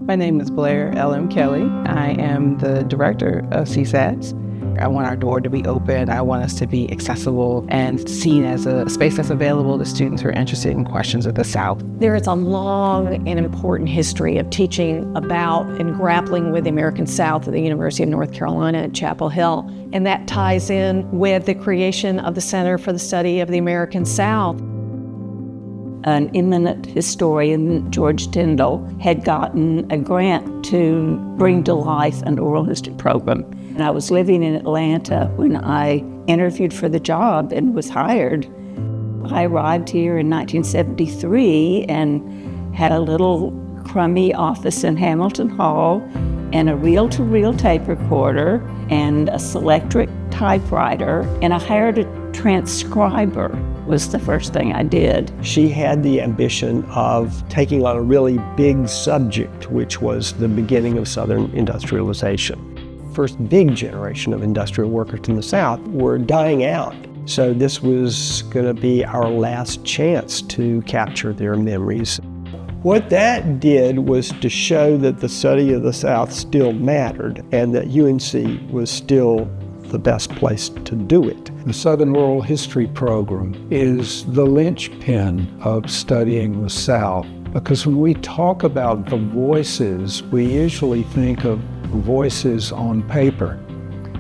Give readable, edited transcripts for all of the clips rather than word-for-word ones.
My name is Blair L.M. Kelly. I am the director of CSATS. I want our door to be open. I want us to be accessible and seen as a space that's available to students who are interested in questions of the South. There is a long and important history of teaching about and grappling with the American South at the University of North Carolina at Chapel Hill. And that ties in with the creation of the Center for the Study of the American South. An eminent historian, George Tyndall, had gotten a grant to bring to life an oral history program. And I was living in Atlanta when I interviewed for the job and was hired. I arrived here in 1973 and had a little crummy office in Hamilton Hall and a reel-to-reel tape recorder and a Selectric typewriter, and I hired a transcriber. Was the first thing I did. She had the ambition of taking on a really big subject, which was the beginning of Southern industrialization. First big generation of industrial workers in the South were dying out. So this was going to be our last chance to capture their memories. What that did was to show that the study of the South still mattered and that UNC was still the best place to do it. The Southern Oral History program is the linchpin of studying the South, because when we talk about the voices, we usually think of voices on paper.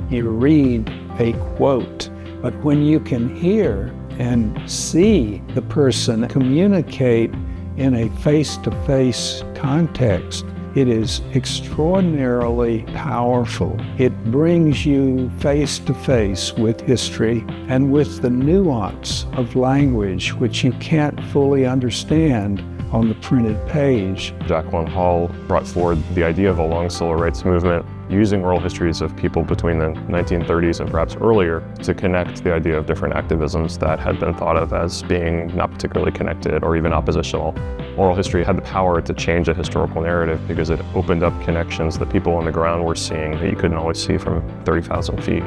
You read a quote, but when you can hear and see the person communicate in a face-to-face context, it is extraordinarily powerful. It brings you face to face with history and with the nuance of language, which you can't fully understand on the printed page. Jacqueline Hall brought forward the idea of a long civil rights movement using oral histories of people between the 1930s and perhaps earlier to connect the idea of different activisms that had been thought of as being not particularly connected or even oppositional. Oral history had the power to change a historical narrative because it opened up connections that people on the ground were seeing that you couldn't always see from 30,000 feet.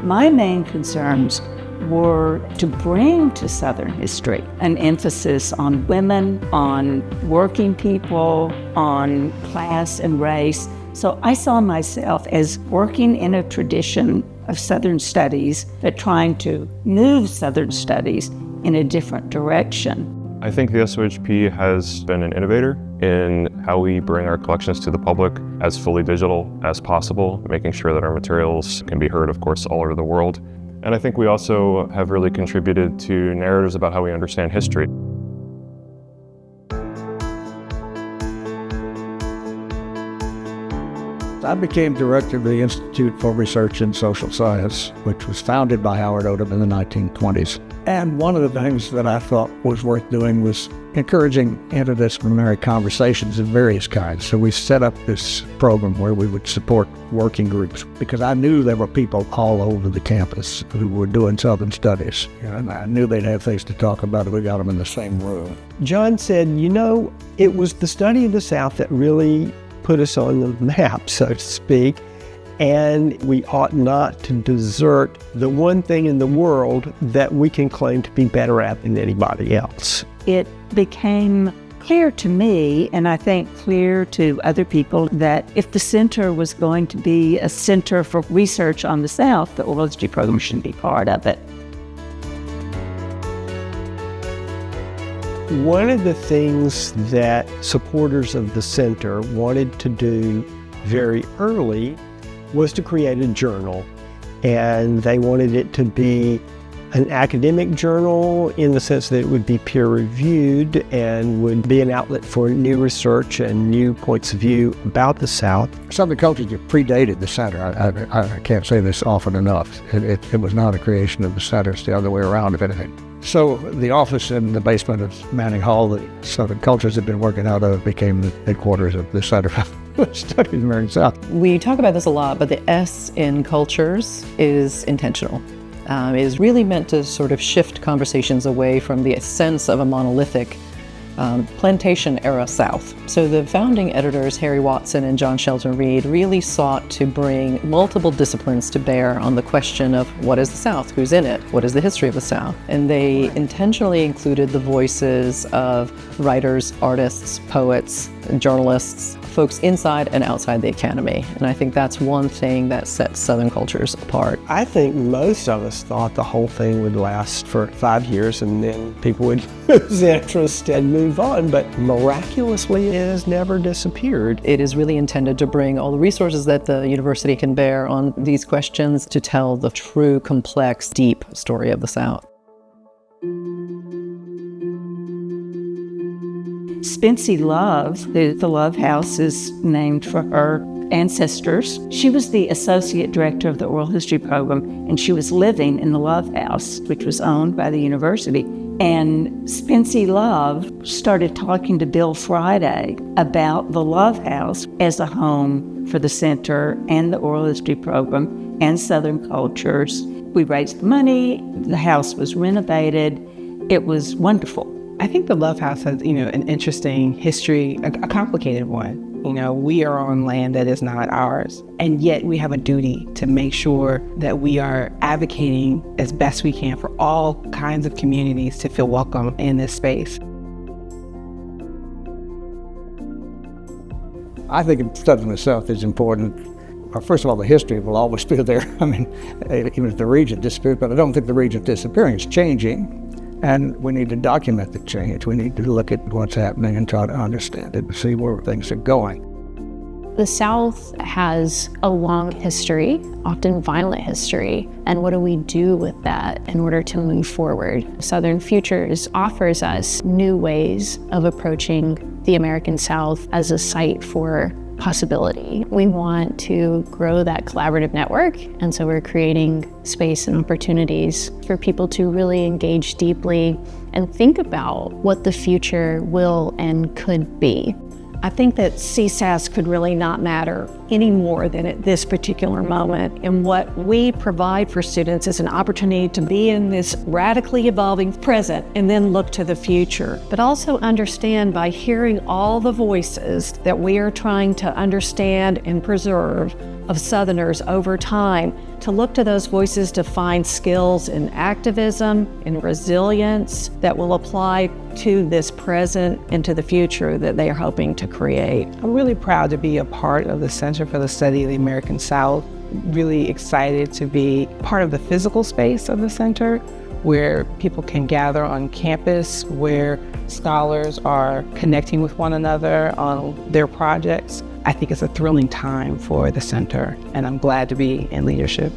My main concerns were to bring to Southern history an emphasis on women, on working people, on class and race. So I saw myself as working in a tradition of Southern studies, but trying to move Southern studies in a different direction. I think the SOHP has been an innovator in how we bring our collections to the public as fully digital as possible, making sure that our materials can be heard, of course, all over the world. And I think we also have really contributed to narratives about how we understand history. I became director of the Institute for Research in Social Science, which was founded by Howard Odum in the 1920s. And one of the things that I thought was worth doing was encouraging interdisciplinary conversations of various kinds. So we set up this program where we would support working groups, because I knew there were people all over the campus who were doing Southern studies. And I knew they'd have things to talk about if we got them in the same room. John said, it was the study of the South that really put us on the map, so to speak, and we ought not to desert the one thing in the world that we can claim to be better at than anybody else. It became clear to me, and I think clear to other people, that if the center was going to be a center for research on the South, the oral history program should be part of it. One of the things that supporters of the center wanted to do very early was to create a journal, and they wanted it to be an academic journal in the sense that it would be peer-reviewed and would be an outlet for new research and new points of view about the South. Southern cultures have predated the center. I can't say this often enough. It was not a creation of the center. It's the other way around, if anything. So the office in the basement of Manning Hall that Southern Cultures had been working out of became the headquarters of the Center for Study of the American South. We talk about this a lot, but the S in cultures is intentional. It is really meant to sort of shift conversations away from the sense of a monolithic plantation era South. So the founding editors, Harry Watson and John Shelton Reed, really sought to bring multiple disciplines to bear on the question of what is the South, who's in it, what is the history of the South. And they intentionally included the voices of writers, artists, poets, journalists, folks inside and outside the academy. And I think that's one thing that sets Southern cultures apart. I think most of us thought the whole thing would last for 5 years and then people would lose interest and move on, but miraculously it has never disappeared. It is really intended to bring all the resources that the university can bear on these questions to tell the true, complex, deep story of the South. Spency Love, the Love House is named for her ancestors. She was the associate director of the oral history program, and she was living in the Love House, which was owned by the university. And Spency Love started talking to Bill Friday about the Love House as a home for the center and the oral history program and Southern cultures. We raised the money, the house was renovated. It was wonderful. I think the Love House has, an interesting history, a complicated one. We are on land that is not ours, and yet we have a duty to make sure that we are advocating as best we can for all kinds of communities to feel welcome in this space. I think studying the South is important. First of all, the history will always be there. I mean, even if the region disappears, but I don't think the region disappearing, it's changing. And we need to document the change. We need to look at what's happening and try to understand it and see where things are going. The South has a long history, often violent history, and what do we do with that in order to move forward? Southern Futures offers us new ways of approaching the American South as a site for possibility. We want to grow that collaborative network, and so we're creating space and opportunities for people to really engage deeply and think about what the future will and could be. I think that CSAS could really not matter any more than at this particular moment. And what we provide for students is an opportunity to be in this radically evolving present and then look to the future. But also understand by hearing all the voices that we are trying to understand and preserve of Southerners over time, to look to those voices to find skills in activism and resilience that will apply to this present and to the future that they are hoping to create. I'm really proud to be a part of the Center for the Study of the American South. Really excited to be part of the physical space of the center, where people can gather on campus, where scholars are connecting with one another on their projects. I think it's a thrilling time for the center, and I'm glad to be in leadership.